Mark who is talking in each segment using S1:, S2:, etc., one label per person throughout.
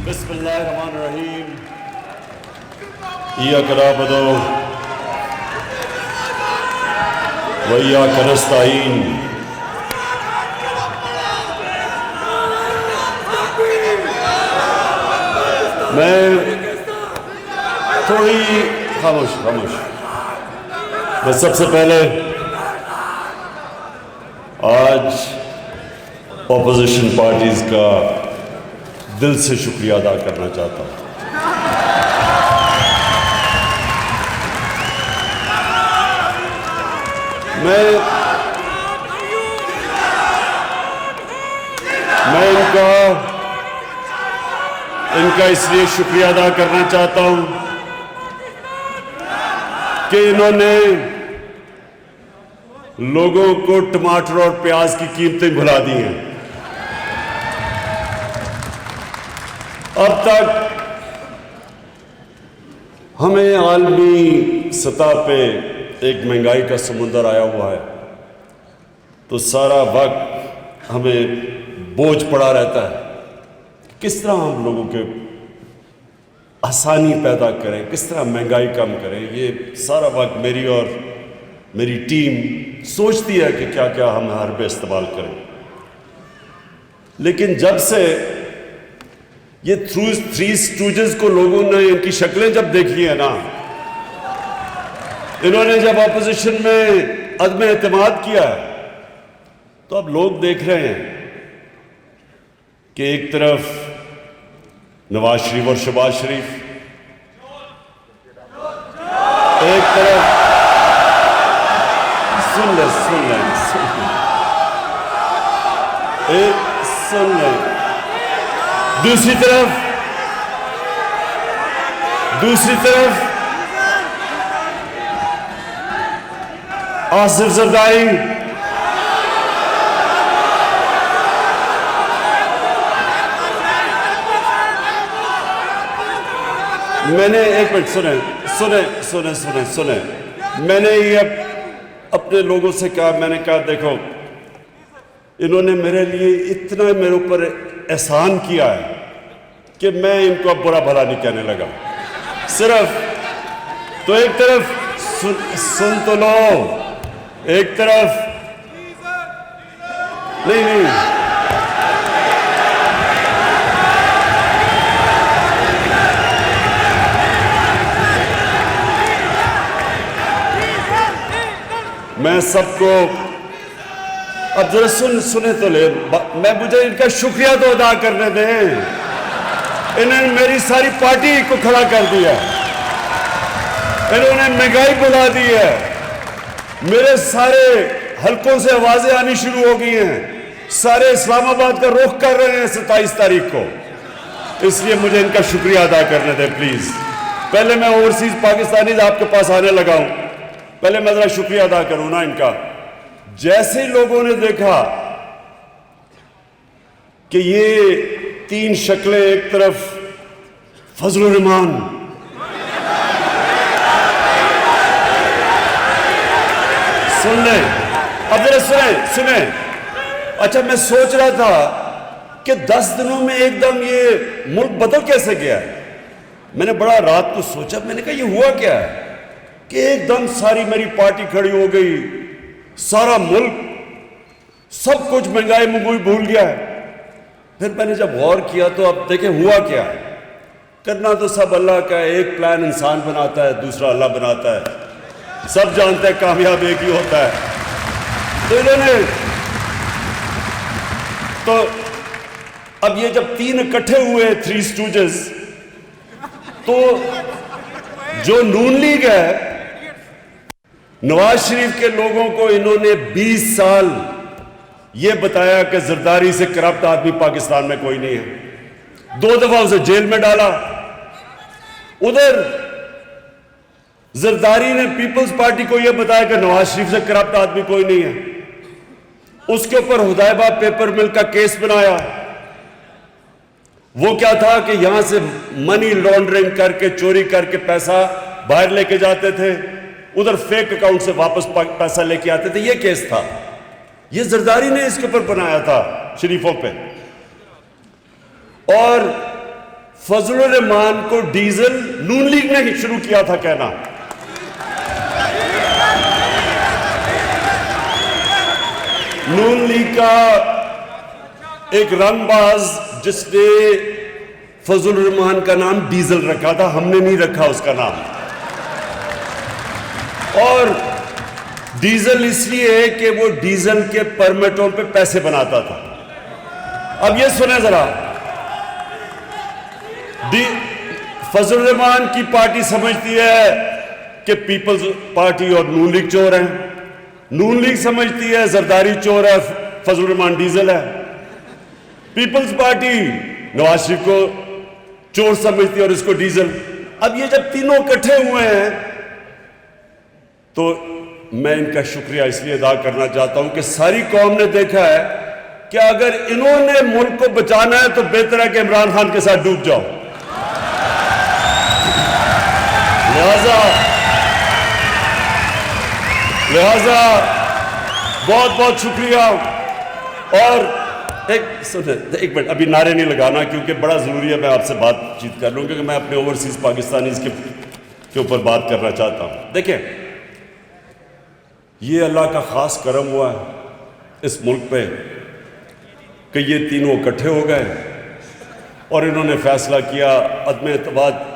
S1: بسم اللہ الرحمن الرحیم ایاک نعبد و ایاک نستعین میں تھوڑی خاموش میں سب سے پہلے آج اپوزیشن پارٹیز کا دل سے شکریہ ادا کرنا چاہتا ہوں۔ میں ان کا اس لیے شکریہ ادا کرنا چاہتا ہوں کہ انہوں نے لوگوں کو ٹماٹر اور پیاز کی قیمتیں بھلا دی ہیں۔ اب تک ہمیں عالمی سطح پہ ایک مہنگائی کا سمندر آیا ہوا ہے، تو سارا وقت ہمیں بوجھ پڑا رہتا ہے کس طرح ہم لوگوں کے آسانی پیدا کریں، کس طرح مہنگائی کم کریں۔ یہ سارا وقت میری اور میری ٹیم سوچتی ہے کہ کیا کیا ہم حربے استعمال کریں، لیکن جب سے یہ تھری اسٹوجز کو لوگوں نے ان کی شکلیں جب دیکھی ہیں نا، انہوں نے جب اپوزیشن میں عدم اعتماد کیا تو اب لوگ دیکھ رہے ہیں کہ ایک طرف نواز شریف اور شہباز شریف، ایک طرف سن لیں دوسری طرف آصف زرداری، میں نے ایک منٹ سنیں میں نے یہ اپنے لوگوں سے کہا، میں نے کہا دیکھو انہوں نے میرے لیے اتنا میرے اوپر احسان کیا ہے کہ میں ان کو اب برا بھلا نہیں کہنے لگا۔ صرف تو ایک طرف سن تو لو، ایک طرف نہیں میں سب کو اب ذرا سنے تو لے، مجھے ان کا شکریہ تو ادا کرنے دیں۔ انہوں نے میری ساری پارٹی کو کھڑا کر دیا، انہوں نے مہنگائی بلا دی ہے، میرے سارے حلقوں سے آوازیں آنی شروع ہو گئی ہیں، سارے اسلام آباد کا رخ کر رہے ہیں 27 تاریخ کو۔ اس لیے مجھے ان کا شکریہ ادا کرنے دیں پلیز۔ پہلے میں اوورسیز پاکستانیز آپ کے پاس آنے لگا ہوں، پہلے میں ذرا شکریہ ادا کروں نا ان کا۔ جیسے لوگوں نے دیکھا کہ یہ تین شکلیں، ایک طرف فضل الرحمان، سن لیں اب ذرا سنیں۔ اچھا میں سوچ رہا تھا کہ 10 دنوں میں ایک دم یہ ملک بدل کیسے گیا ہے۔ میں نے بڑا رات کو سوچا، میں نے کہا یہ ہوا کیا ہے کہ ایک دم ساری میری پارٹی کھڑی ہو گئی، سارا ملک سب کچھ مہنگائی بھول گیا ہے۔ پھر میں نے جب غور کیا تو اب دیکھیں ہوا کیا ہے۔ کرنا تو سب اللہ کا ہے، ایک پلان انسان بناتا ہے، دوسرا اللہ بناتا ہے، سب جانتے ہیں کامیاب ایک ہی ہوتا ہے۔ تو انہوں نے تو اب یہ جب تین اکٹھے ہوئے تھری اسٹوجز، تو جو نون لیگ ہے، نواز شریف کے لوگوں کو انہوں نے 20 سال یہ بتایا کہ زرداری سے کرپٹ آدمی پاکستان میں کوئی نہیں ہے، 2 دفعہ اسے جیل میں ڈالا۔ ادھر زرداری نے پیپلز پارٹی کو یہ بتایا کہ نواز شریف سے کرپٹ آدمی کوئی نہیں ہے، اس کے اوپر حدیبہ پیپر مل کا کیس بنایا۔ وہ کیا تھا کہ یہاں سے منی لانڈرنگ کر کے، چوری کر کے پیسہ باہر لے کے جاتے تھے، ادھر فیک اکاؤنٹ سے واپس پیسہ لے کے آتے تھے، یہ کیس تھا۔ یہ زرداری نے اس کے اوپر بنایا تھا شریفوں پہ۔ اور فضل الرحمان کو ڈیزل نون لیگ نے ہی شروع کیا تھا کہنا. نون لیگ کا ایک رنگ باز جس نے فضل الرحمان کا نام ڈیزل رکھا تھا, ہم نے نہیں رکھا اس کا نام. اور ڈیزل اس لیے کہ وہ ڈیزل کے پرمٹوں پہ پیسے بناتا تھا. اب یہ سنیں ذرا, فضل الرحمان کی پارٹی سمجھتی ہے کہ پیپلز پارٹی اور نون لیگ چور ہیں, نون لیگ سمجھتی ہے زرداری چور ہے, فضل الرحمان ڈیزل ہے. پیپلز پارٹی نواز شریف کو چور سمجھتی ہے اور اس کو ڈیزل. اب یہ جب تینوں اکٹھے ہوئے ہیں تو میں ان کا شکریہ اس لیے ادا کرنا چاہتا ہوں کہ ساری قوم نے دیکھا ہے کہ اگر انہوں نے ملک کو بچانا ہے تو بہتر ہے کہ عمران خان کے ساتھ ڈوب جاؤ. لہذا بہت بہت شکریہ. اور ایک منٹ, ابھی نعرے نہیں لگانا کیونکہ بڑا ضروری ہے میں آپ سے بات چیت کر لوں, کیونکہ میں اپنے اوورسیز پاکستانیز کے اوپر بات کرنا چاہتا ہوں. دیکھیں, یہ اللہ کا خاص کرم ہوا ہے اس ملک پہ کہ یہ تینوں اکٹھے ہو گئے اور انہوں نے فیصلہ کیا عدم اعتماد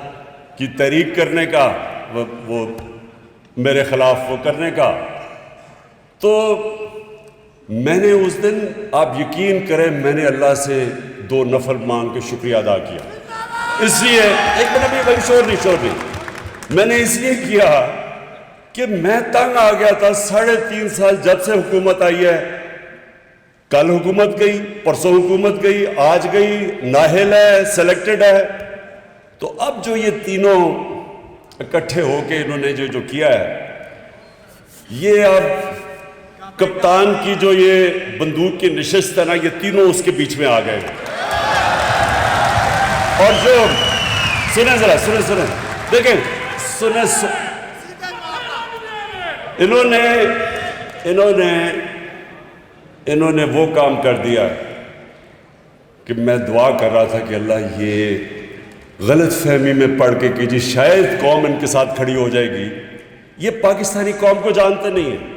S1: کی تحریک کرنے کا, وہ میرے خلاف وہ کرنے کا. تو میں نے اس دن, آپ یقین کریں, میں نے اللہ سے 2 نفل مانگ کے شکریہ ادا کیا. اس لیے ایک منٹ بھی شور نہیں, میں نے اس لیے کیا کہ میں تنگ آ گیا تھا. 3.5 سال جب سے حکومت آئی ہے, کل حکومت گئی, پرسوں حکومت گئی, آج گئی, نااہل ہے, سلیکٹڈ ہے. تو اب جو یہ تینوں اکٹھے ہو کے انہوں نے جو کیا ہے, یہ اب کپتان کی جو یہ بندوق کی نشست ہے نا, یہ تینوں اس کے بیچ میں آ گئے. اور جو سنیں ذرا, سنیں دیکھیں, انہوں نے وہ کام کر دیا کہ میں دعا کر رہا تھا کہ اللہ یہ غلط فہمی میں پڑھ کے کہ جی شاید قوم ان کے ساتھ کھڑی ہو جائے گی. یہ پاکستانی قوم کو جانتے نہیں ہیں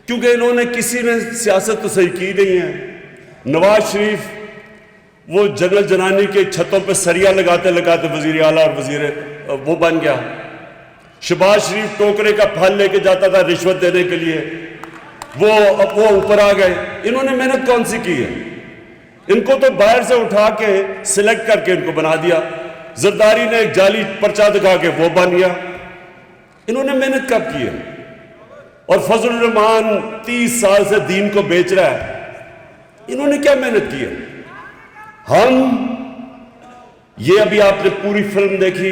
S1: کیونکہ انہوں نے کسی نے سیاست تو صحیح کی نہیں ہے. نواز شریف وہ جنرل جنانی کے چھتوں پہ سریا لگاتے لگاتے وزیر اعلیٰ اور وزیر وہ بن گیا. شہباز شریف ٹوکرے کا پھل لے کے جاتا تھا رشوت دینے کے لیے, وہ اوپر آ گئے. انہوں نے محنت کون سی کی ہے؟ ان کو تو باہر سے اٹھا کے سلیکٹ کر کے ان کو بنا دیا. زرداری نے ایک جعلی پرچہ دکھا کے وہ بن گیا. انہوں نے محنت کب کی ہے؟ اور فضل الرحمان 30 سال سے دین کو بیچ رہا ہے, انہوں نے کیا محنت کی ہے؟ یہ ابھی آپ نے پوری فلم دیکھی,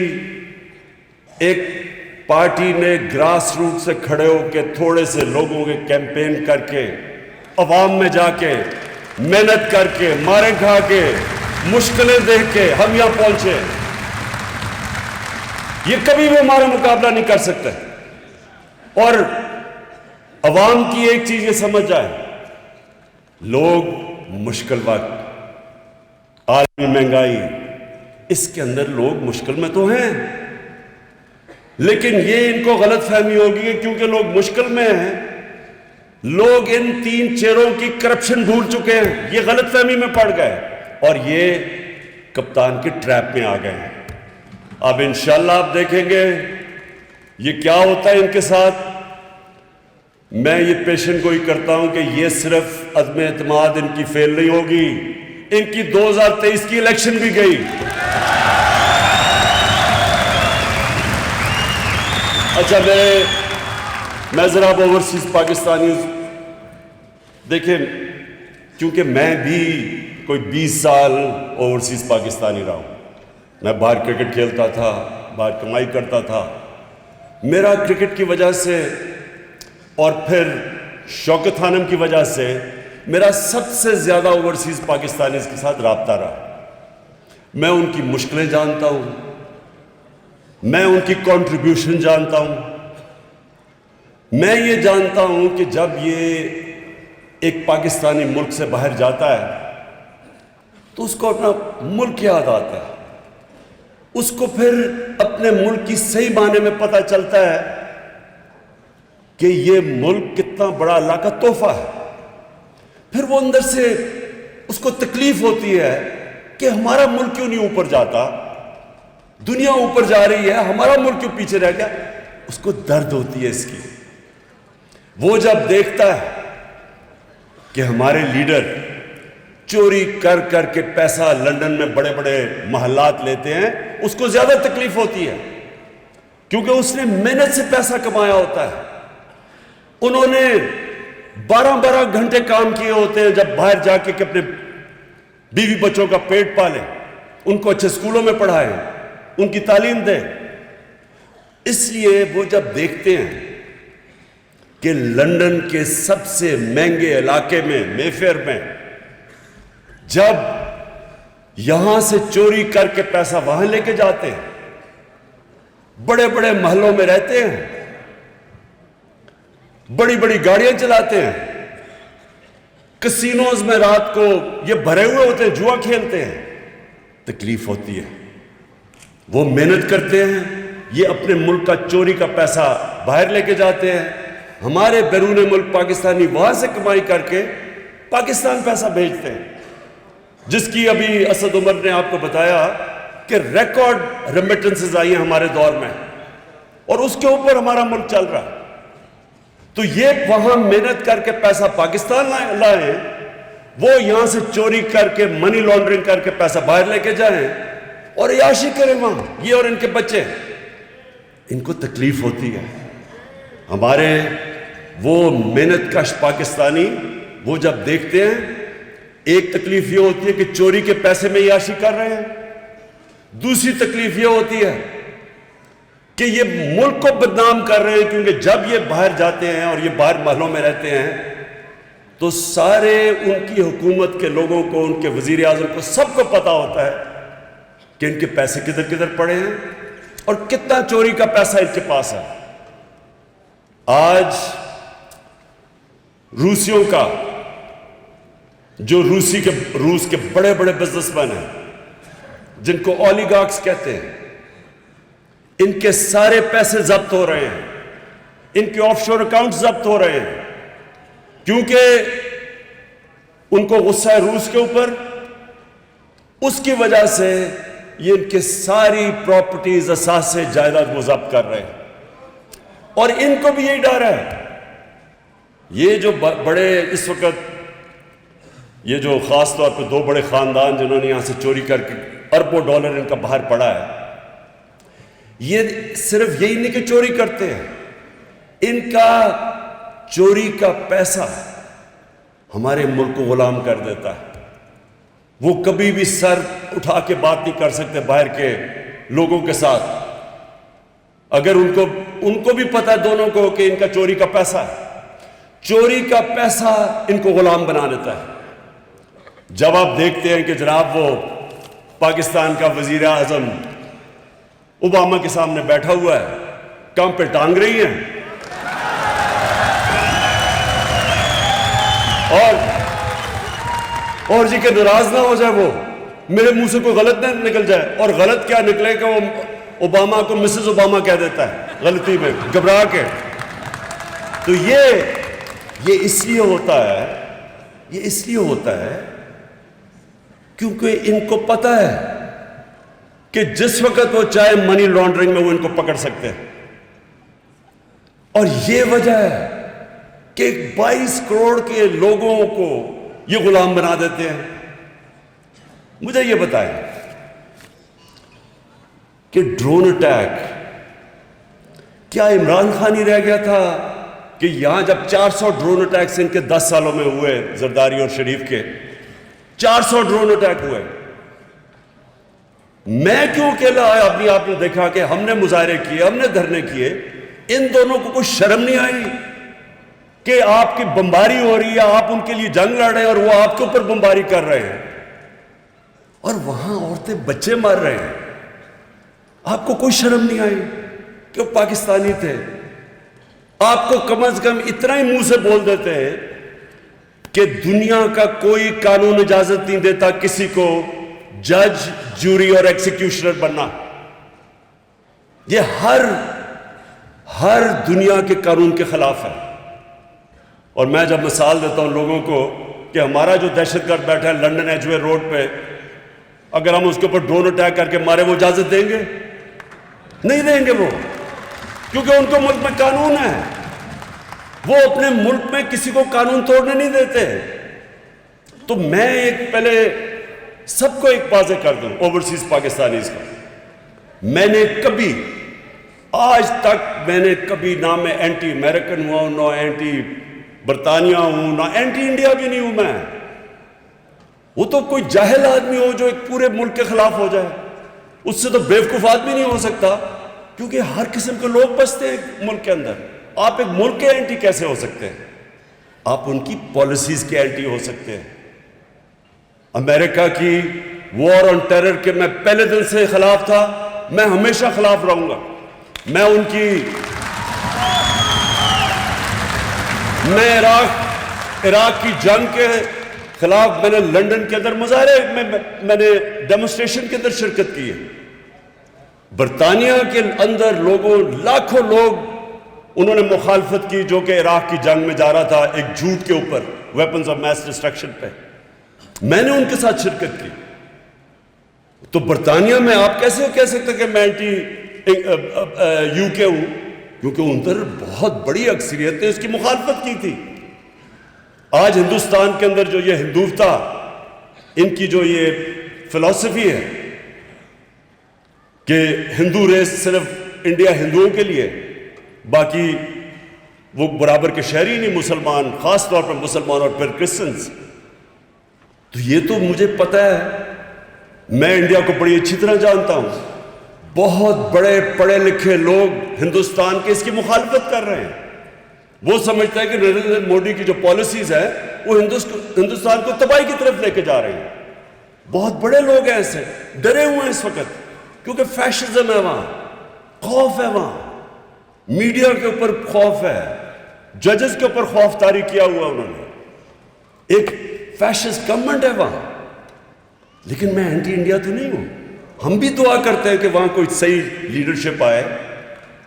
S1: ایک پارٹی نے گراس روٹ سے کھڑے ہو کے تھوڑے سے لوگوں کے کیمپین کر کے عوام میں جا کے محنت کر کے مارے کھا کے مشکلیں دیکھ کے ہم یہاں پہنچے. یہ کبھی بھی ہمارا مقابلہ نہیں کر سکتے. اور عوام کی ایک چیز یہ سمجھ جائے, لوگ مشکل وقت, عالمی مہنگائی, اس کے اندر لوگ مشکل میں تو ہیں, لیکن یہ ان کو غلط فہمی ہوگی کیونکہ لوگ مشکل میں ہیں, لوگ ان 3 چہروں کی کرپشن بھول چکے ہیں, یہ غلط فہمی میں پڑ گئے اور یہ کپتان کے ٹریپ میں آ گئے ہیں. اب انشاءاللہ آپ دیکھیں گے یہ کیا ہوتا ہے ان کے ساتھ. میں یہ پیشن گوئی کرتا ہوں کہ یہ صرف عدم اعتماد ان کی فیل نہیں ہوگی, ان کی 2023 کی الیکشن بھی گئی. اچھا میں ذرا اوورسیز پاکستانی دیکھیں, کیونکہ میں بھی کوئی 20 سال اوورسیز پاکستانی رہا ہوں. میں باہر کرکٹ کھیلتا تھا, باہر کمائی کرتا تھا. میرا کرکٹ کی وجہ سے اور پھر شوکت خانم کی وجہ سے میرا سب سے زیادہ اوورسیز پاکستانیز کے ساتھ رابطہ رہا. میں ان کی مشکلیں جانتا ہوں, میں ان کی کنٹریبیوشن جانتا ہوں. میں یہ جانتا ہوں کہ جب یہ ایک پاکستانی ملک سے باہر جاتا ہے تو اس کو اپنا ملک یاد آتا ہے، اس کو پھر اپنے ملک کی صحیح معنی میں پتہ چلتا ہے کہ یہ ملک کتنا بڑا اللہ کا تحفہ ہے۔ پھر وہ اندر سے اس کو تکلیف ہوتی ہے کہ ہمارا ملک کیوں نہیں اوپر جاتا، دنیا اوپر جا رہی ہے، ہمارا ملک کیوں پیچھے رہ گیا، اس کو درد ہوتی ہے اس کی۔ وہ جب دیکھتا ہے کہ ہمارے لیڈر چوری کر کر کے پیسہ لندن میں بڑے بڑے محلات لیتے ہیں، اس کو زیادہ تکلیف ہوتی ہے، کیونکہ اس نے محنت سے پیسہ کمایا ہوتا ہے۔ انہوں نے 12 گھنٹے کام کیے ہوتے ہیں جب باہر جا کے کہ اپنے بیوی بچوں کا پیٹ پالیں، ان کو اچھے اسکولوں میں پڑھائیں، ان کی تعلیم دیں۔ اس لیے وہ جب دیکھتے ہیں کہ لندن کے سب سے مہنگے علاقے میں، مے فیئر میں، جب یہاں سے چوری کر کے پیسہ وہاں لے کے جاتے ہیں، بڑے بڑے محلوں میں رہتے ہیں، بڑی بڑی گاڑیاں چلاتے ہیں، کسینوز میں رات کو یہ بھرے ہوئے ہوتے ہیں، جوا کھیلتے ہیں، تکلیف ہوتی ہے۔ وہ محنت کرتے ہیں، یہ اپنے ملک کا چوری کا پیسہ باہر لے کے جاتے ہیں، ہمارے بیرون ملک پاکستانی وہاں سے کمائی کر کے پاکستان پیسہ بھیجتے ہیں، جس کی ابھی اسد عمر نے آپ کو بتایا کہ ریکارڈ ریمیٹنسز آئی ہیں ہمارے دور میں، اور اس کے اوپر ہمارا ملک چل رہا ہے۔ تو یہ وہاں محنت کر کے پیسہ پاکستان لائیں، وہ یہاں سے چوری کر کے منی لانڈرنگ کر کے پیسہ باہر لے کے جائیں اور عیاشی کریں وہاں، یہ اور ان کے بچے، ان کو تکلیف ہوتی ہے۔ ہمارے وہ محنت کش پاکستانی وہ جب دیکھتے ہیں، ایک تکلیف یہ ہوتی ہے کہ چوری کے پیسے میں عیاشی کر رہے ہیں، دوسری تکلیف یہ ہوتی ہے کہ یہ ملک کو بدنام کر رہے ہیں، کیونکہ جب یہ باہر جاتے ہیں اور یہ باہر محلوں میں رہتے ہیں تو سارے ان کی حکومت کے لوگوں کو، ان کے وزیر اعظم کو، سب کو پتا ہوتا ہے کہ ان کے پیسے کدھر کدھر پڑے ہیں اور کتنا چوری کا پیسہ ان کے پاس ہے۔ آج روسیوں کا، جو روس کے بڑے بڑے بزنس مین ہیں، جن کو اولیگارکس کہتے ہیں، ان کے سارے پیسے ضبط ہو رہے ہیں، ان کے آف شور اکاؤنٹ ضبط ہو رہے ہیں، کیونکہ ان کو غصہ ہے روس کے اوپر۔ اس کی وجہ سے یہ ان کے ساری پراپرٹیز، اثاثے، جائیداد وہ ضبط کر رہے ہیں، اور ان کو بھی یہی ڈر ہے۔ یہ جو بڑے اس وقت، یہ جو خاص طور پہ 2 بڑے خاندان جنہوں نے یہاں سے چوری کر کے اربوں ڈالر ان کا باہر پڑا ہے، یہ صرف یہی نہیں کہ چوری کرتے ہیں، ان کا چوری کا پیسہ ہمارے ملک کو غلام کر دیتا ہے۔ وہ کبھی بھی سر اٹھا کے بات نہیں کر سکتے باہر کے لوگوں کے ساتھ، اگر ان کو بھی پتا ہے دونوں کو کہ ان کا چوری کا پیسہ ہے، چوری کا پیسہ ان کو غلام بنا دیتا ہے۔ جب آپ دیکھتے ہیں کہ جناب وہ پاکستان کا وزیر اعظم اوباما کے سامنے بیٹھا ہوا ہے، کام پہ ٹانگ رہی ہیں، اور جی کہ ناراض نہ ہو جائے، وہ میرے منہ سے کوئی غلط نہ نکل جائے، اور غلط کیا نکلے کہ وہ اوباما کو مسز اوباما کہہ دیتا ہے غلطی میں، گھبرا کے۔ تو یہ اس لیے ہوتا ہے کیونکہ ان کو پتہ ہے کہ جس وقت وہ چاہے منی لانڈرنگ میں وہ ان کو پکڑ سکتے ہیں، اور یہ وجہ ہے کہ 22 کروڑ کے لوگوں کو یہ غلام بنا دیتے ہیں۔ مجھے یہ بتائیں کہ ڈرون اٹیک، کیا عمران خان ہی رہ گیا تھا کہ یہاں جب 400 ڈرون اٹیکس ان کے 10 سالوں میں ہوئے، زرداری اور شریف کے 400 ڈرون اٹیک ہوئے، میں کیوں اکیلا آیا؟ اپنی آپ نے دیکھا کہ ہم نے مظاہرے کیے، ہم نے دھرنے کیے، ان دونوں کو کوئی شرم نہیں آئی کہ آپ کی بمباری ہو رہی ہے، آپ ان کے لیے جنگ لڑ رہے ہیں اور وہ آپ کے اوپر بمباری کر رہے ہیں، اور وہاں عورتیں بچے مار رہے ہیں، آپ کو کوئی شرم نہیں آئی کہ وہ پاکستانی تھے؟ آپ کو کم از کم اتنا ہی منہ سے بول دیتے ہیں کہ دنیا کا کوئی قانون اجازت نہیں دیتا کسی کو جج، جوری اور ایکسیکیوشنر بننا. یہ ہر دنیا کے قانون کے خلاف ہے. اور میں جب مثال دیتا ہوں لوگوں کو کہ ہمارا جو دہشت گرد بیٹھا ہے لنڈن ایجوے روڈ پہ، اگر ہم اس کے اوپر ڈرون اٹیک کر کے مارے، وہ اجازت دیں گے؟ نہیں دیں گے وہ، کیونکہ ان کو ملک میں قانون ہے. وہ اپنے ملک میں کسی کو قانون توڑنے نہیں دیتے. تو میں پہلے سب کو ایک واضح کر دوں، اوورسیز پاکستانیز کا، میں نے کبھی آج تک نہ میں اینٹی امریکن ہوا ہوں، نہ اینٹی برطانیہ ہوں، نہ اینٹی انڈیا بھی نہیں ہوں میں. وہ تو کوئی جاہل آدمی ہو جو ایک پورے ملک کے خلاف ہو جائے، اس سے تو بیوقوف آدمی نہیں ہو سکتا، کیونکہ ہر قسم کے لوگ بستے ہیں ملک کے اندر. آپ ایک ملک کے اینٹی کیسے ہو سکتے ہیں؟ آپ ان کی پالیسیز کے اینٹی ہو سکتے ہیں. امریکہ کی وار آن ٹیرر کے میں پہلے دن سے خلاف تھا، میں ہمیشہ خلاف رہوں گا. میں ان کی عراق کی جنگ کے خلاف میں نے لنڈن کے اندر مظاہرے میں نے ڈیمونسٹریشن کے اندر شرکت کی ہے. برطانیہ کے اندر لاکھوں لوگ انہوں نے مخالفت کی، جو کہ عراق کی جنگ میں جا رہا تھا ایک جھوٹ کے اوپر، ویپنز آف میس ڈسٹرکشن پہ. میں نے ان کے ساتھ شرکت کی. تو برطانیہ میں آپ کیسے کہہ سکتے کہ میں اینٹی یو کے ہوں؟ کیونکہ اندر بہت بڑی اکثریت نے اس کی مخالفت کی تھی. آج ہندوستان کے اندر جو یہ ہندوتا، ان کی جو یہ فلسفی ہے کہ ہندو ریس صرف انڈیا ہندوؤں کے لیے، باقی وہ برابر کے شہری نہیں، مسلمان، خاص طور پر مسلمان اور پھر کرسچنز. تو یہ تو مجھے پتہ ہے، میں انڈیا کو بڑی اچھی طرح جانتا ہوں. بہت بڑے پڑھے لکھے لوگ ہندوستان کے اس کی مخالفت کر رہے ہیں. وہ سمجھتے ہیں کہ نریندر مودی کی جو پالیسیز ہیں وہ ہندوستان کو تباہی کی طرف لے کے جا رہے ہیں. بہت بڑے لوگ ہیں ایسے، ڈرے ہوئے ہیں اس وقت، کیونکہ فیشزم ہے وہاں، خوف ہے وہاں، میڈیا کے اوپر خوف ہے، ججز کے اوپر خوف طاری کیا ہوا انہوں نے. ایک فیشسٹ گورنمنٹ ہے وہاں. لیکن میں اینٹی انڈیا تو نہیں ہوں. ہم بھی دعا کرتے ہیں کہ وہاں کوئی صحیح لیڈرشپ آئے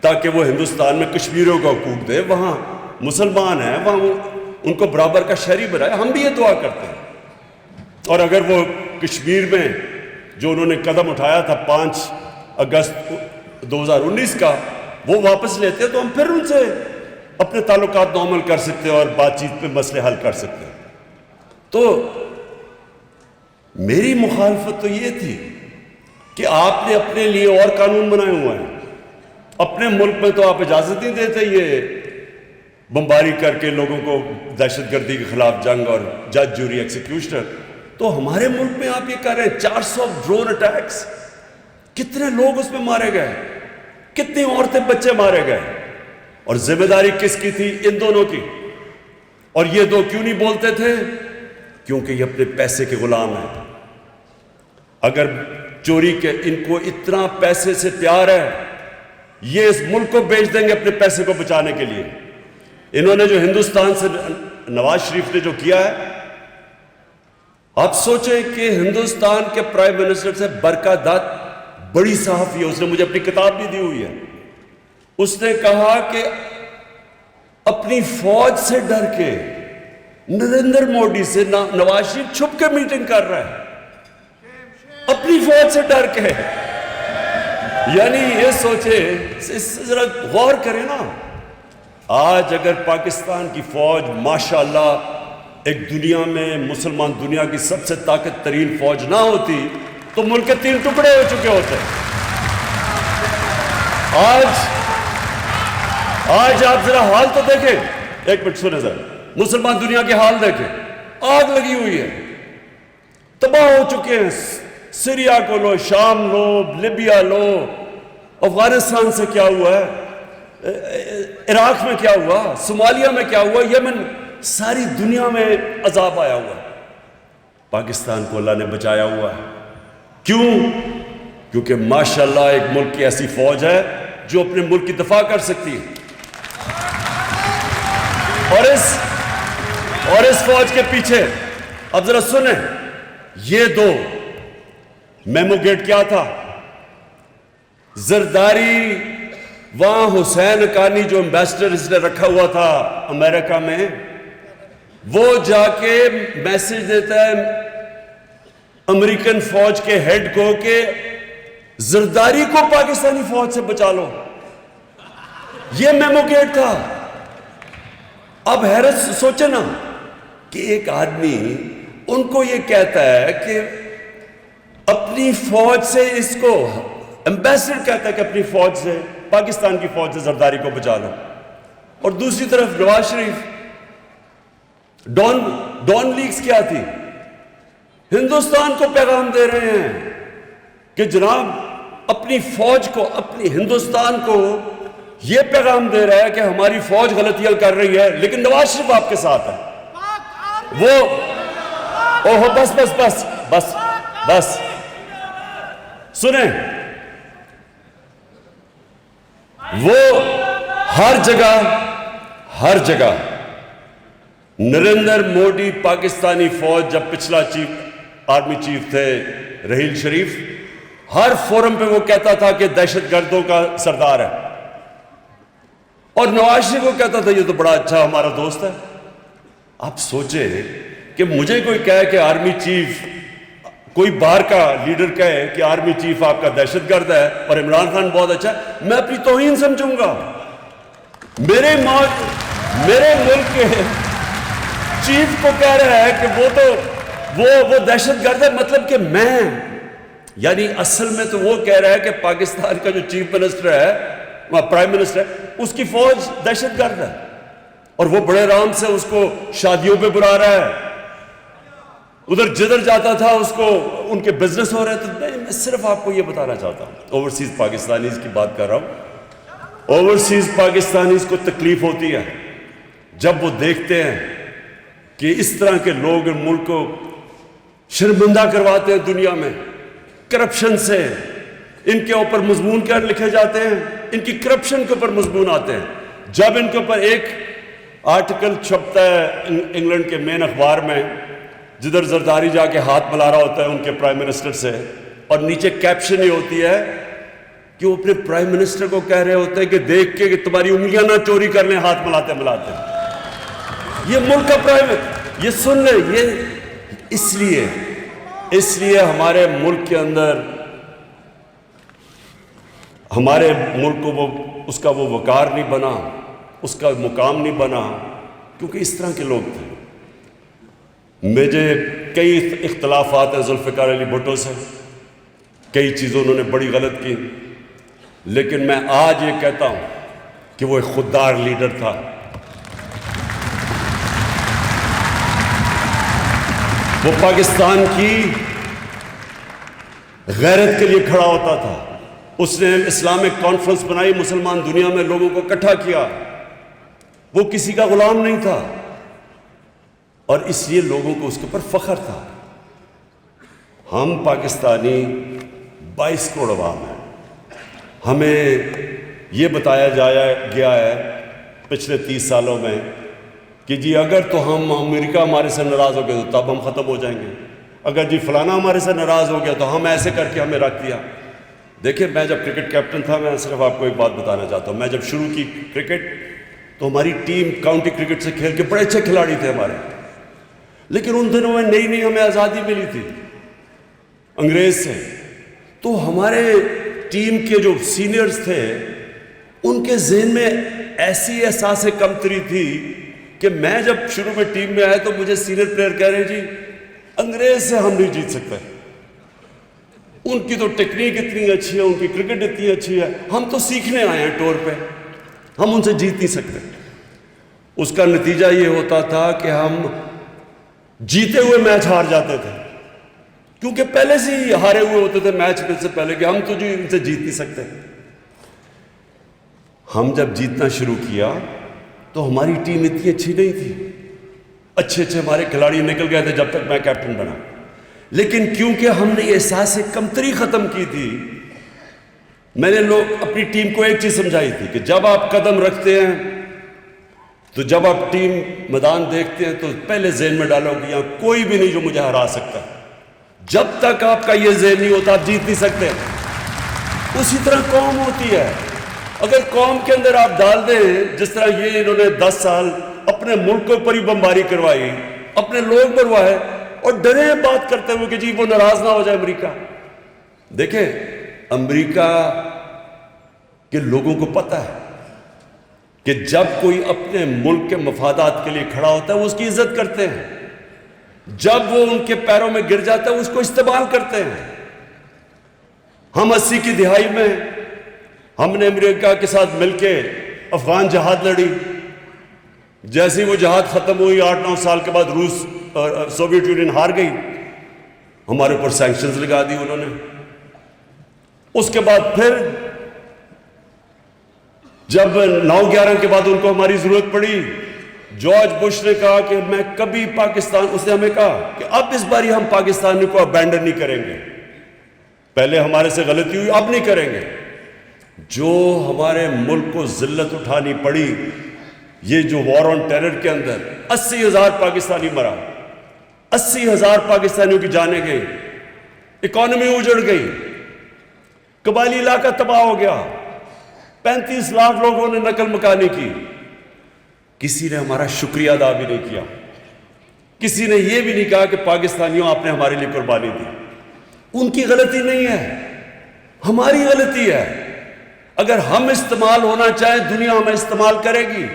S1: تاکہ وہ ہندوستان میں کشمیریوں کا حقوق دے. وہاں مسلمان ہیں، وہاں ان کو برابر کا شہری بنائے. ہم بھی یہ دعا کرتے ہیں. اور اگر وہ کشمیر میں جو انہوں نے قدم اٹھایا تھا 5 اگست 2019 کا، وہ واپس لیتے ہیں تو ہم پھر ان سے اپنے تعلقات نارمل کر سکتے ہیں اور بات چیت پہ مسئلے حل کر سکتے ہیں. تو میری مخالفت تو یہ تھی کہ آپ نے اپنے لیے اور قانون بنائے ہوئے ہیں. اپنے ملک میں تو آپ اجازت نہیں دیتے یہ بمباری کر کے لوگوں کو دہشت گردی کے خلاف جنگ اور جج، جوری، ایکسیکیوشنر. تو ہمارے ملک میں آپ یہ کر رہے ہیں 400 ڈرون اٹیکس. کتنے لوگ اس میں مارے گئے، کتنی عورتیں بچے مارے گئے. اور ذمہ داری کس کی تھی؟ ان دونوں کی. اور یہ دو کیوں نہیں بولتے تھے؟ کیونکہ یہ اپنے پیسے کے غلام ہیں. اگر چوری کے ان کو اتنا پیسے سے پیار ہے، یہ اس ملک کو بیچ دیں گے اپنے پیسے کو بچانے کے لیے. انہوں نے جو ہندوستان سے نواز شریف نے جو کیا ہے، آپ سوچیں کہ ہندوستان کے پرائم منسٹر سے برکا دت بڑی صحافی ہے، اس نے مجھے اپنی کتاب بھی دی ہوئی ہے. اس نے کہا کہ اپنی فوج سے ڈر کے نریندر مودی سے نواز شریف چھپ کے میٹنگ کر رہا ہے، اپنی فوج سے ڈر کے. یعنی یہ سوچے، اس سے ذرا غور کریں نا. آج اگر پاکستان کی فوج ماشاءاللہ ایک دنیا میں مسلمان دنیا کی سب سے طاقت ترین فوج نہ ہوتی تو ملک کے 3 ٹکڑے ہو چکے ہوتے. آج آپ ذرا حال تو دیکھیں، ایک منٹ سنیں ذرا، مسلمان دنیا کے حال دیکھیں. آگ لگی ہوئی ہے، تباہ ہو چکے ہیں. سیریا کو لو، شام لو، لیبیا لو، افغانستان سے کیا ہوا ہے، عراق میں کیا ہوا، صومالیہ میں کیا ہوا، یمن، ساری دنیا میں عذاب آیا ہوا ہے. پاکستان کو اللہ نے بچایا ہوا ہے. کیوں؟ کیونکہ ماشاءاللہ ایک ملک کی ایسی فوج ہے جو اپنے ملک کی دفاع کر سکتی ہے. اور اور اس فوج کے پیچھے اب ذرا سنیں، یہ دو میمو گیٹ کیا تھا؟ زرداری وہاں حسین حقانی جو امبیسڈر اس نے رکھا ہوا تھا امریکہ میں، وہ جا کے میسج دیتا ہے امریکن فوج کے ہیڈ کو کہ زرداری کو پاکستانی فوج سے بچا لو. یہ میمو گیٹ تھا. اب حیرت سوچے نا کہ ایک آدمی ان کو یہ کہتا ہے کہ اپنی فوج سے، اس کو ایمبیسڈر کہتا ہے کہ اپنی فوج سے، پاکستان کی فوج سے زرداری کو بچا لو، اور دوسری طرف نواز شریف ڈان لیگز کیا تھی؟ ہندوستان کو پیغام دے رہے ہیں کہ جناب اپنی فوج کو، اپنی ہندوستان کو یہ پیغام دے رہا ہے کہ ہماری فوج غلطیاں کر رہی ہے، لیکن نواز شریف آپ کے ساتھ ہے. وہ اوہ بس بس بس بس بس سنیں، وہ ہر جگہ نریندر مودی پاکستانی فوج، جب پچھلا آرمی چیف تھے رحیل شریف، ہر فورم پہ وہ کہتا تھا کہ دہشت گردوں کا سردار ہے، اور نواز شریف کو کہتا تھا یہ تو بڑا اچھا ہمارا دوست ہے. آپ سوچے کہ مجھے کوئی کہے کہ آرمی چیف، کوئی باہر کا لیڈر کہے کہ آرمی چیف آپ کا دہشت گرد ہے اور عمران خان بہت اچھا ہے، میں اپنی توہین سمجھوں گا. میرے ملک کے چیف کو کہہ رہا ہے کہ وہ دہشت گرد ہے، مطلب کہ میں، یعنی اصل میں تو وہ کہہ رہا ہے کہ پاکستان کا جو چیف منسٹر ہے، پرائم منسٹر ہے، اس کی فوج دہشت گرد ہے، اور وہ بڑے آرام سے اس کو شادیوں پہ بلا رہا ہے، ادھر جدھر جاتا تھا اس کو ان کے بزنس ہو رہے تھے. میں صرف آپ کو یہ بتانا چاہتا ہوں، اوورسیز پاکستانیز کی بات کر رہا ہوں. اوورسیز پاکستانیز کو تکلیف ہوتی ہے جب وہ دیکھتے ہیں کہ اس طرح کے لوگ ان ملک کو شرمندہ کرواتے ہیں دنیا میں کرپشن سے. ان کے اوپر مضمون کیا لکھے جاتے ہیں؟ ان کی کرپشن کے اوپر مضمون آتے ہیں. جب ان کے اوپر ایک آرٹیکل چھپتا ہے انگلینڈ کے مین اخبار میں، جدھر زرداری جا کے ہاتھ ملا رہا ہوتا ہے ان کے پرائم منسٹر سے، اور نیچے کیپشن یہ ہوتی ہے کہ وہ اپنے پرائم منسٹر کو کہہ رہے ہوتے ہیں کہ دیکھ کے کہ تمہاری انگلیاں نہ چوری کر لیں ہاتھ ملاتے ملاتے. یہ ملک کا پرائم، یہ سن لیں، یہ اس لیے ہمارے ملک کے اندر، ہمارے ملک کو اس کا وہ وقار نہیں بنا، اس کا مقام نہیں بنا، کیونکہ اس طرح کے لوگ تھے. مجھے کئی اختلافات ہیں ذوالفقار علی بھٹو سے، کئی چیزوں انہوں نے بڑی غلط کی، لیکن میں آج یہ کہتا ہوں کہ وہ ایک خوددار لیڈر تھا. وہ پاکستان کی غیرت کے لیے کھڑا ہوتا تھا. اس نے اسلامک کانفرنس بنائی، مسلمان دنیا میں لوگوں کو اکٹھا کیا. وہ کسی کا غلام نہیں تھا، اور اس لیے لوگوں کو اس کے اوپر فخر تھا. ہم پاکستانی 22 کروڑ عوام ہیں. ہمیں یہ بتایا گیا ہے پچھلے 30 سالوں میں کہ جی اگر تو ہم امریکہ ہمارے سے ناراض ہو گئے تو تب ہم ختم ہو جائیں گے، اگر جی فلانا ہمارے سے ناراض ہو گیا تو ہم ایسے کر کے ہمیں رکھ دیا. دیکھیں، میں جب کرکٹ کیپٹن تھا، میں صرف آپ کو ایک بات بتانا چاہتا ہوں. میں جب شروع کی کرکٹ تو ہماری ٹیم کاؤنٹی کرکٹ سے کھیل کے بڑے اچھے کھلاڑی تھے ہمارے، لیکن ان دنوں میں نئی ہمیں آزادی ملی تھی انگریز سے. تو ہمارے ٹیم کے جو سینئرز تھے ان کے ذہن میں ایسی احساس کمتری تھی کہ میں جب شروع میں ٹیم میں آیا تو مجھے سینئر پلیئر کہہ رہے جی انگریز سے ہم نہیں جیت سکتے، ان کی تو ٹیکنیک اتنی اچھی ہے، ان کی کرکٹ اتنی اچھی ہے، ہم تو سیکھنے آئے ہیں ٹور پہ، ہم ان سے جیت نہیں سکتے. اس کا نتیجہ یہ ہوتا تھا کہ ہم جیتے ہوئے میچ ہار جاتے تھے، کیونکہ پہلے سے ہی ہارے ہوئے ہوتے تھے میچ میں سے پہلے کہ ہم تو جو ان سے جیت نہیں سکتے. ہم جب جیتنا شروع کیا تو ہماری ٹیم اتنی اچھی نہیں تھی، اچھے ہمارے کھلاڑی نکل گئے تھے جب تک میں کیپٹن بنا، لیکن کیونکہ ہم نے احساس کمتری ختم کی تھی، میں نے اپنی ٹیم کو ایک چیز سمجھائی تھی کہ جب آپ قدم رکھتے ہیں تو جب آپ ٹیم میدان دیکھتے ہیں تو پہلے ذہن میں ڈالو کہ یہاں کوئی بھی نہیں جو مجھے ہرا سکتا. جب تک آپ کا یہ ذہن نہیں ہوتا آپ جیت نہیں سکتے. اسی طرح قوم ہوتی ہے. اگر قوم کے اندر آپ ڈال دیں جس طرح یہ انہوں نے 10 سال اپنے ملک کے اوپر ہی بمباری کروائی, اپنے لوگ مروائے اور ڈرے بات کرتے ہوئے کہ جی وہ ناراض نہ ہو جائے امریکہ. دیکھیں امریکہ کے لوگوں کو پتہ ہے کہ جب کوئی اپنے ملک کے مفادات کے لیے کھڑا ہوتا ہے وہ اس کی عزت کرتے ہیں, جب وہ ان کے پیروں میں گر جاتا ہے اس کو استعمال کرتے ہیں. ہم 80 کی دہائی میں ہم نے امریکہ کے ساتھ مل کے افغان جہاد لڑی. جیسے وہ جہاد ختم ہوئی 8-9 سال کے بعد روس سوویت یونین ہار گئی, ہمارے اوپر سینکشنز لگا دی انہوں نے. اس کے بعد پھر جب 9/11 کے بعد ان کو ہماری ضرورت پڑی, جارج بش نے کہا کہ میں کبھی پاکستان, اس نے ہمیں کہا کہ اب اس باری ہم پاکستان کو ابینڈن نہیں کریں گے, پہلے ہمارے سے غلطی ہوئی اب نہیں کریں گے. جو ہمارے ملک کو ذلت اٹھانی پڑی, یہ جو وار آن ٹیرر کے اندر 80,000 پاکستانی مرا, 80,000 پاکستانیوں کی جانیں گئی, اکانومی اجڑ گئی, قبائلی علاقہ تباہ ہو گیا, 35 لاکھ لوگوں نے نقل مکانی کی. کسی نے ہمارا شکریہ ادا بھی نہیں کیا, کسی نے یہ بھی نہیں کہا کہ پاکستانیوں آپ نے ہمارے لیے قربانی دی. ان کی غلطی نہیں ہے, ہماری غلطی ہے. اگر ہم استعمال ہونا چاہیں دنیا ہمیں استعمال کرے گی,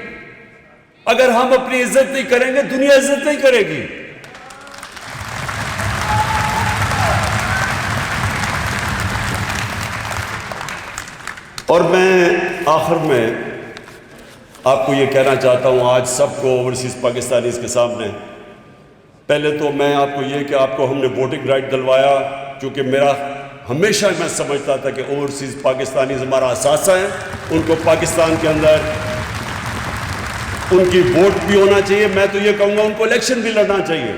S1: اگر ہم اپنی عزت نہیں کریں گے دنیا عزت نہیں کرے گی. اور میں آخر میں آپ کو یہ کہنا چاہتا ہوں آج سب کو اوورسیز پاکستانیز کے سامنے, پہلے تو میں آپ کو یہ کہ آپ کو ہم نے ووٹنگ رائٹ دلوایا, کیونکہ میرا ہمیشہ میں سمجھتا تھا کہ اوورسیز پاکستانیز ہمارا اثاثہ ہیں, ان کو پاکستان کے اندر ان کی ووٹ بھی ہونا چاہیے. میں تو یہ کہوں گا ان کو الیکشن بھی لڑنا چاہیے,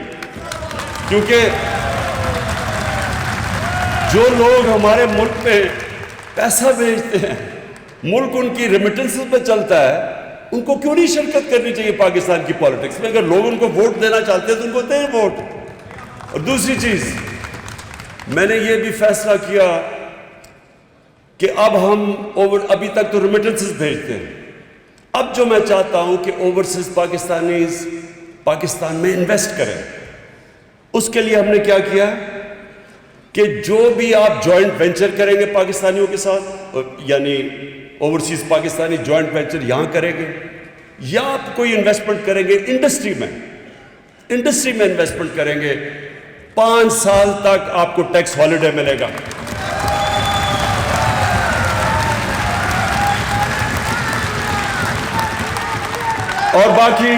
S1: کیونکہ جو لوگ ہمارے ملک پہ پیسہ بھیجتے ہیں, ملک ان کی ریمیٹنسز پہ چلتا ہے, ان کو کیوں نہیں شرکت کرنی چاہیے پاکستان کی پالیٹکس میں؟ اگر لوگ ان کو ووٹ دینا چاہتے ہیں تو ان کو دیں ووٹ. اور دوسری چیز میں نے یہ بھی فیصلہ کیا کہ اب ہم ابھی تک تو ریمیٹنسز بھیجتے ہیں, اب جو میں چاہتا ہوں کہ اوورسیز پاکستانیز پاکستان میں انویسٹ کریں. اس کے لیے ہم نے کیا کیا کہ جو بھی آپ جوائنٹ وینچر کریں گے پاکستانیوں کے ساتھ, یعنی اوورسیز پاکستانی جوائنٹ وینچر یہاں کریں گے, یا آپ کوئی انویسٹمنٹ کریں گے انڈسٹری میں انویسٹمنٹ کریں گے, 5 سال تک آپ کو ٹیکس ہالیڈے ملے گا. اور باقی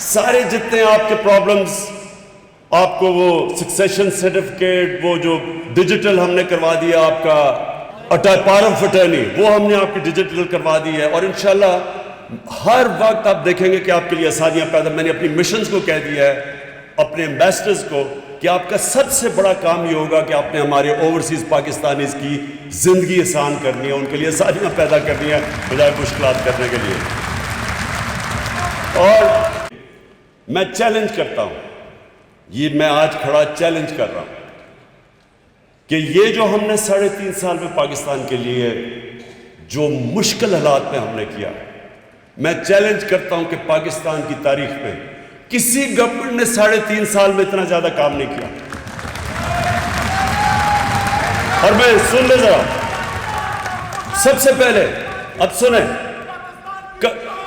S1: سارے جتنے آپ کے پرابلمز, آپ کو وہ سکسیشن سرٹیفکیٹ, وہ جو ڈیجیٹل ہم نے کروا دیا آپ کا پاور آف اٹرنی, وہ ہم نے آپ کی ڈیجیٹل کروا دی ہے. اور انشاءاللہ ہر وقت آپ دیکھیں گے کہ آپ کے لیے آسانیاں پیدا. میں نے اپنی مشنز کو کہہ دیا ہے, اپنے ایمبیسڈرز کو, کہ آپ کا سب سے بڑا کام یہ ہوگا کہ آپ نے ہمارے اوورسیز پاکستانیز کی زندگی آسان کرنی ہے, ان کے لیے آسانیاں پیدا کرنی ہے بجائے مشکلات کرنے کے لیے. اور میں چیلنج کرتا ہوں, یہ میں آج کھڑا چیلنج کر رہا ہوں کہ یہ جو ہم نے 3.5 سال میں پاکستان کے لیے جو مشکل حالات میں ہم نے کیا, میں چیلنج کرتا ہوں کہ پاکستان کی تاریخ میں کسی گورنمنٹ نے 3.5 سال میں اتنا زیادہ کام نہیں کیا. اور میں سن لے ذرا, سب سے پہلے اب سنیں,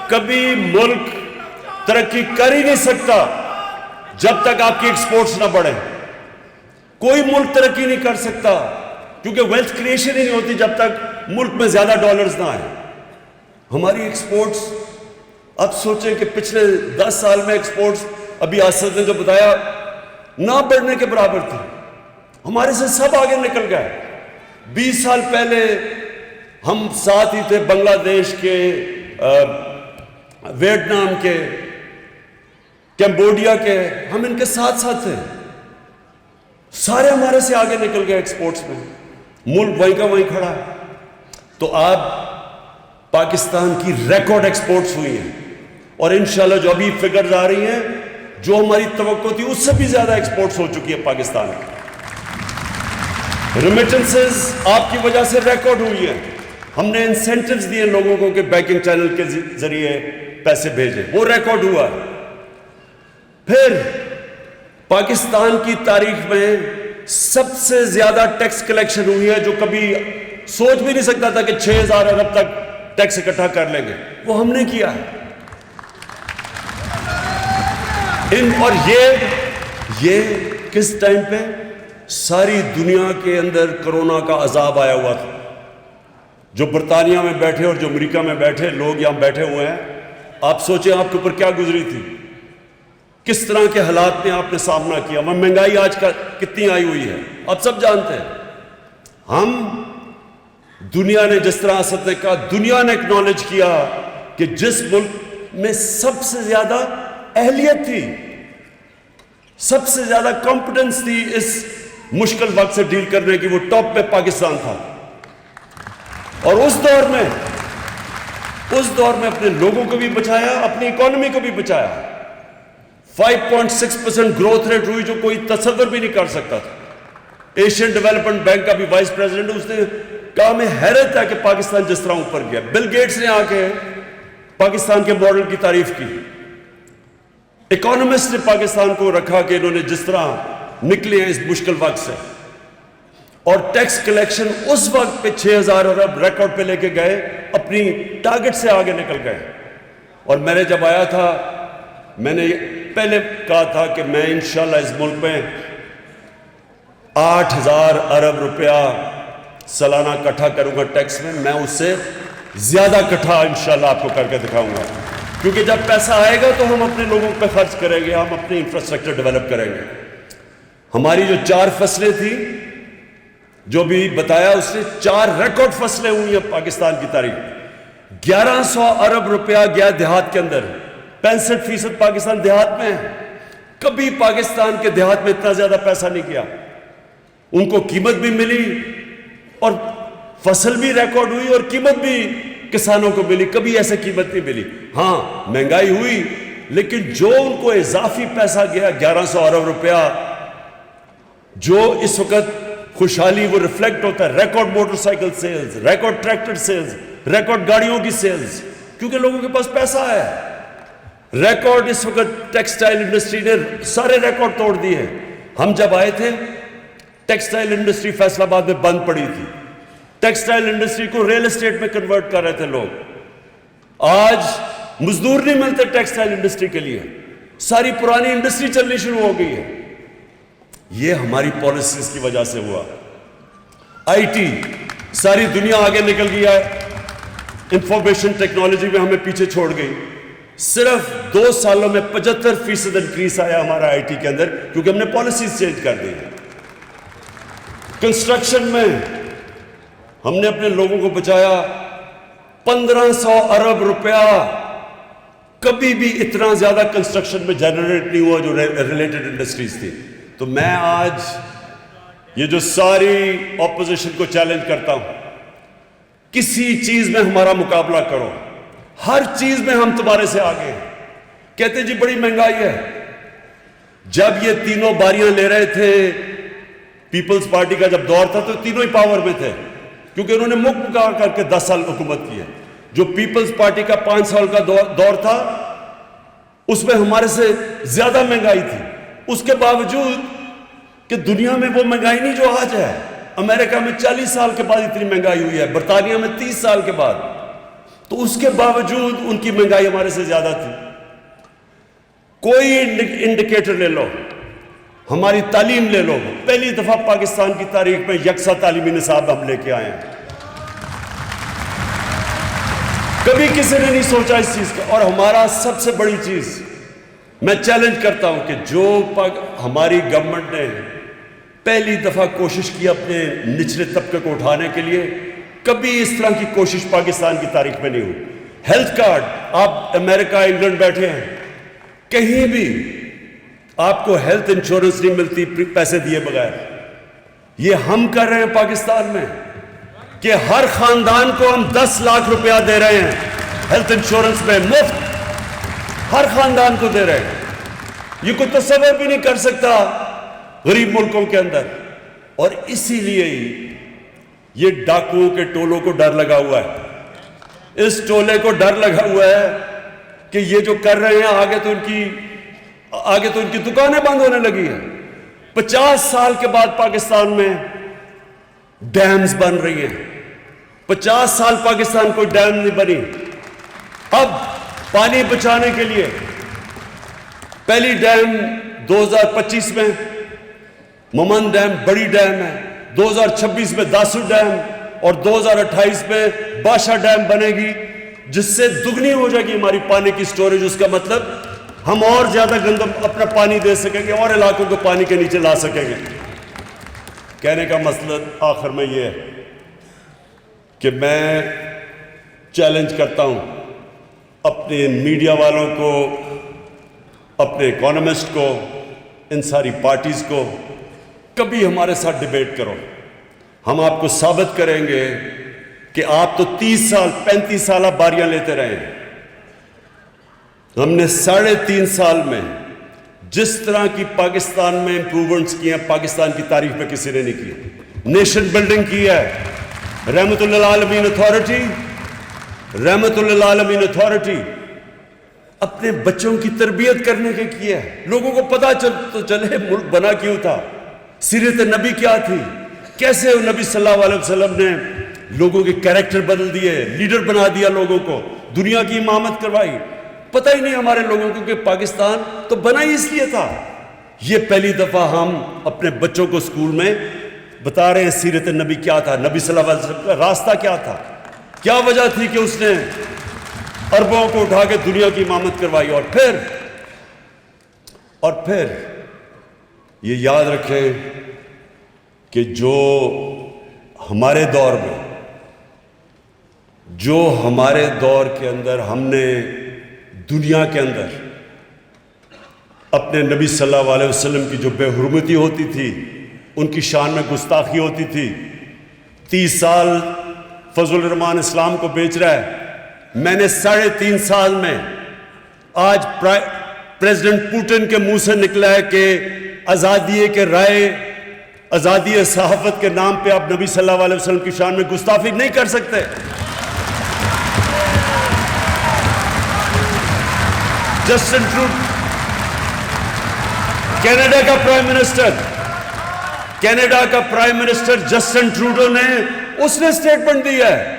S1: کبھی ملک ترقی کر ہی نہیں سکتا جب تک آپ کی ایکسپورٹس نہ بڑھیں. کوئی ملک ترقی نہیں کر سکتا, کیونکہ ویلتھ کریشن ہی نہیں ہوتی جب تک ملک میں زیادہ ڈالرز نہ آئیں. ہماری ایکسپورٹس, اب سوچیں کہ پچھلے 10 سال میں ایکسپورٹس, ابھی آصد نے جو بتایا, نہ بڑھنے کے برابر تھی. ہمارے سے سب آگے نکل گئے. 20 سال پہلے ہم ساتھ ہی تھے بنگلہ دیش کے, ویتنام کے, کمبوڈیا کے, ہم ان کے ساتھ تھے. سارے ہمارے سے آگے نکل گئے ایکسپورٹس میں, ملک وہیں کا وہیں کھڑا ہے. تو آپ پاکستان کی ریکارڈ ایکسپورٹس ہوئی ہیں, اور انشاءاللہ جو ابھی فگرز آ رہی ہیں, جو ہماری توقع تھی اس سے بھی زیادہ ایکسپورٹس ہو چکی ہے پاکستان کی. ریمیٹنسز آپ کی وجہ سے ریکارڈ ہوئی ہے. ہم نے انسینٹیوز دیے لوگوں کو کہ بینکنگ چینل کے ذریعے پیسے بھیجیں, وہ ریکارڈ ہوا. پھر پاکستان کی تاریخ میں سب سے زیادہ ٹیکس کلیکشن ہوئی ہے, جو کبھی سوچ بھی نہیں سکتا تھا کہ 6,000 ارب تک ٹیکس اکٹھا کر لیں گے, وہ ہم نے کیا. اور یہ کس ٹائم پہ؟ ساری دنیا کے اندر کرونا کا عذاب آیا ہوا تھا. جو برطانیہ میں بیٹھے اور جو امریکہ میں بیٹھے لوگ یہاں بیٹھے ہوئے ہیں, آپ سوچیں آپ کے اوپر کیا گزری تھی, کس طرح کے حالات میں آپ نے سامنا کیا. مہنگائی آج کا کتنی آئی ہوئی ہے آپ سب جانتے ہیں. ہم دنیا نے جس طرح اسد نے کہا, دنیا نے اکنالج کیا کہ جس ملک میں سب سے زیادہ اہلیت تھی, سب سے زیادہ کمپٹنس تھی اس مشکل وقت سے ڈیل کرنے کی, وہ ٹاپ پہ پاکستان تھا. اور اس دور میں اپنے لوگوں کو بھی بچایا, اپنی اکانومی کو بھی بچایا. 5.6% گروتھ ریٹ ہوئی, جو کوئی تصور بھی نہیں کر سکتا تھا. ایشین ڈیولپمنٹ بینک کا بھی وائس پریزیڈنٹ, اس نے کہا میں حیرت ہے کہ پاکستان جس طرح اوپر گیا. بل گیٹس نے آ کے پاکستان کے ماڈل کی تعریف کی. اکانومسٹ نے پاکستان کو رکھا کہ انہوں نے جس طرح نکلے ہیں اس مشکل وقت سے. اور ٹیکس کلیکشن اس وقت پہ 6,000 ارب ریکارڈ پہ لے کے گئے, اپنی ٹارگٹ سے آگے نکل گئے. اور میں نے جب آیا تھا, میں نے پہلے کہا تھا کہ میں انشاءاللہ اس ملک میں 8,000 ارب روپیہ سالانہ اکٹھا کروں گا ٹیکس میں. میں اس سے زیادہ اکٹھا انشاءاللہ آپ کو کر کے دکھاؤں گا, کیونکہ جب پیسہ آئے گا تو ہم اپنے لوگوں پہ خرچ کریں گے, ہم اپنی انفراسٹرکچر ڈیولپ کریں گے. ہماری جو 4 فصلیں تھیں جو بھی بتایا, اس نے 4 ریکارڈ فصلیں ہوئی ہیں پاکستان کی تاریخ. 1100 ارب روپیہ گیا دیہات کے اندر, 65% پاکستان دیہات میں ہے. کبھی پاکستان کے دیہات میں اتنا زیادہ پیسہ نہیں کیا. ان کو قیمت بھی ملی اور فصل بھی ریکارڈ ہوئی اور قیمت بھی کسانوں کو ملی. کبھی ایسے قیمت نہیں ملی. ہاں مہنگائی ہوئی, لیکن جو ان کو اضافی پیسہ گیا 1100 ارب روپیہ, جو اس وقت خوشحالی وہ ریفلیکٹ ہوتا ہے. Record motorcycle sales, record tractor sales, record گاڑیوں کی سیلز, کیونکہ لوگوں کے پاس پیسہ ہے. ریکارڈ اس وقت ٹیکسٹائل انڈسٹری نے سارے ریکارڈ توڑ دیے. ہم جب آئے تھے ٹیکسٹائل انڈسٹری فیصل آباد میں بند پڑی تھی. ٹیکسٹائل انڈسٹری کو ریل اسٹیٹ میں کنورٹ کر رہے تھے لوگ. آج مزدور نہیں ملتے ٹیکسٹائل انڈسٹری کے لیے, ساری پرانی انڈسٹری چلنی شروع ہو گئی ہے. یہ ہماری پالیسیز کی وجہ سے ہوا. آئی ٹی, ساری دنیا آگے نکل گیا ہے, انفارمیشن ٹیکنالوجی میں ہمیں پیچھے چھوڑ گئی. صرف 2 سالوں میں 75% انکریس آیا ہمارا آئی ٹی کے اندر, کیونکہ ہم نے پالیسیز چینج کر دی. کنسٹرکشن میں ہم نے اپنے لوگوں کو بچایا. 1500 ارب روپیہ کبھی بھی اتنا زیادہ کنسٹرکشن میں جنریٹ نہیں ہوا جو ریلیٹڈ انڈسٹریز تھی. تو میں آج یہ جو ساری اپوزیشن کو چیلنج کرتا ہوں, کسی چیز میں ہمارا مقابلہ کرو, ہر چیز میں ہم تمہارے سے آگے ہیں. کہتے جی بڑی مہنگائی ہے. جب یہ تینوں باریاں لے رہے تھے, پیپلز پارٹی کا جب دور تھا, تو تینوں ہی پاور میں تھے, کیونکہ انہوں نے مکمل کر کے 10 سال حکومت کی ہے. جو پیپلز پارٹی کا 5 سال کا دور تھا, اس میں ہمارے سے زیادہ مہنگائی تھی. اس کے باوجود کہ دنیا میں وہ مہنگائی نہیں جو آج ہے. امریکہ میں 40 سال کے بعد اتنی مہنگائی ہوئی ہے, برطانیہ میں 30 سال کے بعد, تو اس کے باوجود ان کی مہنگائی ہمارے سے زیادہ تھی. کوئی انڈیکیٹر لے لو, ہماری تعلیم لے لو, پہلی دفعہ پاکستان کی تاریخ میں یکساں تعلیمی نصاب ہم لے کے آئے ہیں. کبھی کسی نے نہیں سوچا اس چیز کا. اور ہمارا سب سے بڑی چیز, میں چیلنج کرتا ہوں کہ جو ہماری گورنمنٹ نے پہلی دفعہ کوشش کی اپنے نچلے طبقے کو اٹھانے کے لیے, کبھی اس طرح کی کوشش پاکستان کی تاریخ میں نہیں ہوئی. ہیلتھ کارڈ, آپ امریکہ انگلینڈ بیٹھے ہیں, کہیں بھی آپ کو ہیلتھ انشورنس نہیں ملتی پیسے دیے بغیر. یہ ہم کر رہے ہیں پاکستان میں کہ ہر خاندان کو ہم 10 لاکھ روپیہ دے رہے ہیں ہیلتھ انشورنس میں مفت. ہر خاندان کو دے رہے ہیں. یہ کوئی تصور بھی نہیں کر سکتا غریب ملکوں کے اندر. اور اسی لیے ہی یہ ڈاکوؤں کے ٹولوں کو ڈر لگا ہوا ہے. اس ٹولے کو ڈر لگا ہوا ہے کہ یہ جو کر رہے ہیں آگے تو ان کی دکانیں بند ہونے لگی ہیں. 50 سال کے بعد پاکستان میں ڈیمز بن رہی ہیں. 50 سال پاکستان کوئی ڈیم نہیں بنی. اب پانی بچانے کے لیے پہلی ڈیم 2025 میں ممن ڈیم بڑی ڈیم ہے, 2026 میں داسو ڈیم اور 2028 میں باشا ڈیم بنے گی, جس سے دگنی ہو جائے گی ہماری پانی کی سٹوریج. اس کا مطلب ہم اور زیادہ گندم اپنا پانی دے سکیں گے اور علاقوں کو پانی کے نیچے لا سکیں گے. کہنے کا مطلب آخر میں یہ ہے کہ میں چیلنج کرتا ہوں اپنے میڈیا والوں کو, اپنے اکانومسٹ کو, ان ساری پارٹیز کو, کبھی ہمارے ساتھ ڈیبیٹ کرو. ہم آپ کو ثابت کریں گے کہ آپ تو 30 سال 35 سالہ باریاں لیتے رہے ہیں. ہم نے 3.5 سال میں جس طرح کی پاکستان میں امپرومنٹس کی ہیں پاکستان کی تاریخ میں کسی نے نہیں کی. نیشن بلڈنگ کی ہے, رحمت للعالمین اتھارٹی اپنے بچوں کی تربیت کرنے کے کیا ہے. لوگوں کو پتا چلے ملک بنا کیوں تھا, سیرت نبی کیا تھی, کیسے نبی صلی اللہ علیہ وسلم نے لوگوں کے کریکٹر بدل دیے, لیڈر بنا دیا لوگوں کو, دنیا کی امامت کروائی. پتہ ہی نہیں ہمارے لوگوں کو کہ پاکستان تو بنا ہی اس لیے تھا. یہ پہلی دفعہ ہم اپنے بچوں کو اسکول میں بتا رہے ہیں سیرت نبی کیا تھا, نبی صلی اللہ علیہ وسلم کا راستہ کیا تھا, کیا وجہ تھی کہ اس نے عربوں کو اٹھا کے دنیا کی امامت کروائی. اور پھر یہ یاد رکھیں کہ جو ہمارے دور کے اندر ہم نے دنیا کے اندر اپنے نبی صلی اللہ علیہ وسلم کی جو بے حرمتی ہوتی تھی, ان کی شان میں گستاخی ہوتی تھی. 30 سال فضل الرحمان اسلام کو بیچ رہا ہے. میں نے 3.5 سال میں آج پریزیڈنٹ پوٹن کے منہ سے نکلا ہے کہ آزادی کے رائے, آزادی صحافت کے نام پہ آپ نبی صلی اللہ علیہ وسلم کی شان میں گستاخی نہیں کر سکتے. جسٹن ٹروڈو, کینیڈا کا پرائم منسٹر جسٹن ٹروڈو نے اس نے سٹیٹمنٹ دیا ہے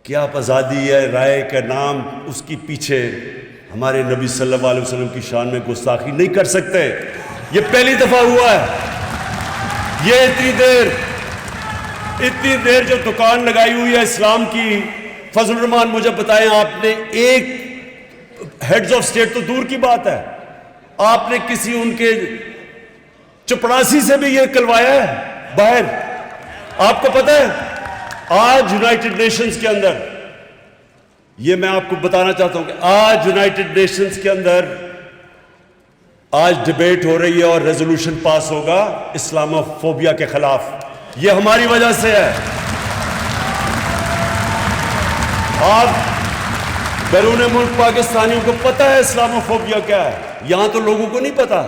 S1: کہ آپ آزادی رائے کا نام اس کی پیچھے ہمارے نبی صلی اللہ علیہ وسلم کی شان میں گستاخی نہیں کر سکتے. یہ پہلی دفعہ ہوا ہے. یہ اتنی دیر جو دکان لگائی ہوئی ہے اسلام کی, فضل الرحمان مجھے بتائیں, آپ نے ایک ہیڈز آف سٹیٹ تو دور کی بات ہے, آپ نے کسی ان کے چپڑاسی سے بھی یہ کلوایا ہے باہر؟ آپ کو پتہ ہے آج یونائٹڈ نیشنز کے اندر, یہ میں آپ کو بتانا چاہتا ہوں کہ آج یونائٹڈ نیشنز کے اندر آج ڈیبیٹ ہو رہی ہے اور ریزولوشن پاس ہوگا اسلامو فوبیا کے خلاف. یہ ہماری وجہ سے ہے. آپ بیرون ملک پاکستانیوں کو پتہ ہے اسلامو فوبیا کیا ہے, یہاں تو لوگوں کو نہیں پتا.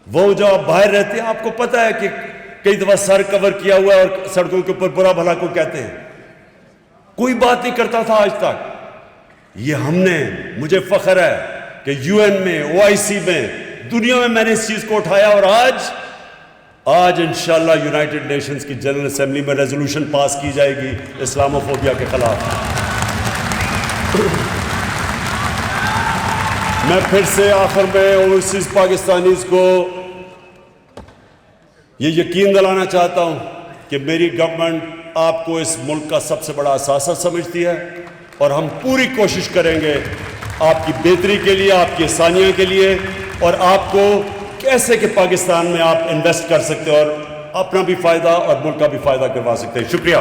S1: وہ جو آپ باہر رہتے ہیں آپ کو پتہ ہے کہ کئی دفعہ سر کور کیا ہوا ہے اور سڑکوں کے اوپر برا بھلا کو کہتے ہیں. کوئی بات نہیں کرتا تھا آج تک. یہ ہم نے, مجھے فخر ہے کہ یو این میں, OIC میں, دنیا میں نے اس چیز کو اٹھایا, اور آج انشاءاللہ یونائٹڈ نیشنز کی جنرل اسمبلی میں ریزولوشن پاس کی جائے گی اسلامو فوبیا کے خلاف. میں پھر سے آخر میں اوورسیز پاکستانیز کو یہ یقین دلانا چاہتا ہوں کہ میری گورنمنٹ آپ کو اس ملک کا سب سے بڑا اثاثہ سمجھتی ہے, اور ہم پوری کوشش کریں گے آپ کی بہتری کے لیے, آپ کی آسانیوں کے لیے, اور آپ کو کیسے کہ پاکستان میں آپ انویسٹ کر سکتے اور اپنا بھی فائدہ اور ملک کا بھی فائدہ کروا سکتے ہیں. شکریہ.